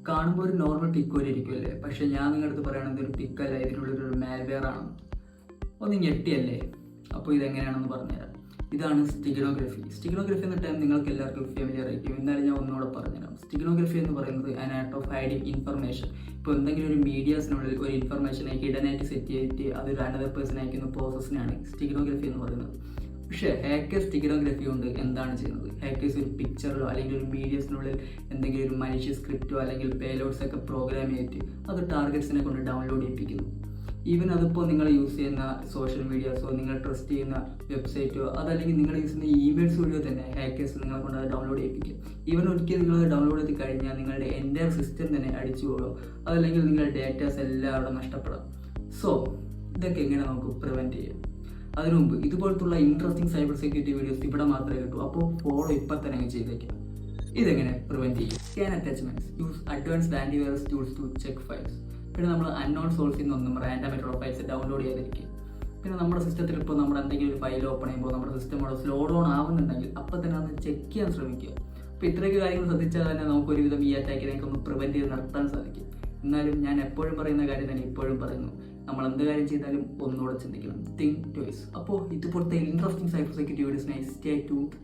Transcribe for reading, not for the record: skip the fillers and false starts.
കാണുമ്പോൾ ഒരു നോർമൽ പിക്ക് പോലെ ഇരിക്കുമല്ലേ, പക്ഷേ ഞാൻ നിങ്ങളുടെ അടുത്ത് പറയുകയാണെങ്കിൽ ഒരു പിക്കല്ല, ഇതിനുള്ളിലൊരു മാൽവെയർ ആണ്. ഒന്ന് ഞെട്ടിയല്ലേ? അപ്പോൾ ഇതെങ്ങനെയാണെന്ന് പറഞ്ഞുതരാം. ഇതാണ് സ്റ്റിഗ്നോഗ്രഫി. സ്റ്റിഗ്നോഗ്രഫി എന്ന ടൈം നിങ്ങൾക്ക് എല്ലാവർക്കും ഫെമിലിയർ ആയിരിക്കും. എന്നാലും ഞാൻ ഒന്നുകൂടെ പറഞ്ഞുതരാം. സ്റ്റിഗ്നോഗ്രഫി എന്ന് പറയുന്നത് an art of hiding information. ഇപ്പോൾ എന്തെങ്കിലും ഒരു മീഡിയാസിനുള്ളിൽ ഒരു ഇൻഫർമേഷനെ ഹിഡനായിട്ട് സെറ്റ് ചെയ്തിട്ട് അതൊരു അനദർ പേഴ്സൺ അയക്കുന്ന പ്രോസസ്സിനാണ് സ്റ്റിഗ്നോഗ്രഫി എന്ന് പറയുന്നത്. പക്ഷേ ഹാക്കേഴ്സ് സ്റ്റിഗ്നോഗ്രഫി കൊണ്ട് എന്താണ് ചെയ്യുന്നത്? ഹാക്കേഴ്സ് ഒരു പിക്ചറിലോ അല്ലെങ്കിൽ ഒരു മീഡിയസിനുള്ളിൽ എന്തെങ്കിലും ഒരു മനുഷ്യ സ്ക്രിപ്റ്റോ അല്ലെങ്കിൽ പേലോഡ്സ് ഒക്കെ പ്രോഗ്രാം ചെയ്തിട്ട് അത് ടാർഗറ്റ്സിനെ കൊണ്ട് ഡൗൺലോഡ് ചെയ്യിപ്പിക്കുന്നു. ഈവൻ അതിപ്പോൾ നിങ്ങൾ യൂസ് ചെയ്യുന്ന സോഷ്യൽ മീഡിയാസോ നിങ്ങൾ ട്രസ്റ്റ് ചെയ്യുന്ന വെബ്സൈറ്റോ അതല്ലെങ്കിൽ നിങ്ങൾ യൂസ് ചെയ്യുന്ന ഇമെയിൽസ് വഴിയോ തന്നെ ഹാക്കേഴ്സ് നിങ്ങളെ കൊണ്ട് അത് ഡൗൺലോഡ് ചെയ്യിപ്പിക്കും. ഈവൻ ഒരിക്കൽ നിങ്ങൾ ഡൗൺലോഡ് ചെയ്ത് കഴിഞ്ഞാൽ നിങ്ങളുടെ എൻ്റയർ സിസ്റ്റം തന്നെ അടിച്ചു പോകും. അതല്ലെങ്കിൽ നിങ്ങളുടെ ഡേറ്റാസ് എല്ലാം അവിടെ നഷ്ടപ്പെടാം. സോ ഇതൊക്കെ എങ്ങനെ നമുക്ക് പ്രിവെൻറ്റ് ചെയ്യാം? അതിനു മുമ്പ് ഇതുപോലത്തുള്ള ഇൻട്രസ്റ്റിംഗ് സൈബർ സെക്യൂരിറ്റി വീഡിയോസ് ഇവിടെ മാത്രമേ കിട്ടൂ. അപ്പോൾ ഫോളോ ഇപ്പം തന്നെ അങ്ങ് ചെയ്തേക്കാം. ഇതെങ്ങനെ പ്രിവെൻറ്റ് ചെയ്യും? Scan attachments, use advanced antivirus tools to check files. പിന്നെ നമ്മൾ അൺനോൺ സോഴ്സിൽ നിന്നൊന്നും റാൻഡം ആയിട്ടുള്ള ഫയൽസ് ഡൗൺലോഡ് ചെയ്തിരിക്കും. പിന്നെ നമ്മുടെ സിസ്റ്റത്തിൽ ഇപ്പോൾ നമ്മൾ എന്തെങ്കിലും ഒരു ഫയൽ ഓപ്പൺ ചെയ്യുമ്പോൾ നമ്മുടെ സിസ്റ്റം അവിടെ സ്ലോ ഡൗൺ ആവുന്നുണ്ടെങ്കിൽ അപ്പം തന്നെ അതൊന്ന് ചെക്ക് ചെയ്യാൻ ശ്രമിക്കുക. അപ്പോൾ ഇത്രയൊക്കെ കാര്യങ്ങൾ ശ്രദ്ധിച്ചാൽ തന്നെ നമുക്ക് ഒരുവിധം ഈ അറ്റാക്കിനെയൊക്കെ ഒന്ന് പ്രിവെൻറ്റ് ചെയ്ത് നിർത്താൻ സാധിക്കും. എന്നാലും ഞാൻ എപ്പോഴും പറയുന്ന കാര്യം തന്നെ ഇപ്പോഴും പറയുന്നു, നമ്മൾ എന്ത് കാര്യം ചെയ്താലും ഒന്നുകൂടെ ചിന്തിക്കണം. Think twice. അപ്പോൾ ഇതുപോലത്തെ ഇൻട്രസ്റ്റിംഗ് സൈബർ സെക്യൂരിറ്റി വീഡിയോസിനായി സ്റ്റേ ട്യൂൺഡ്.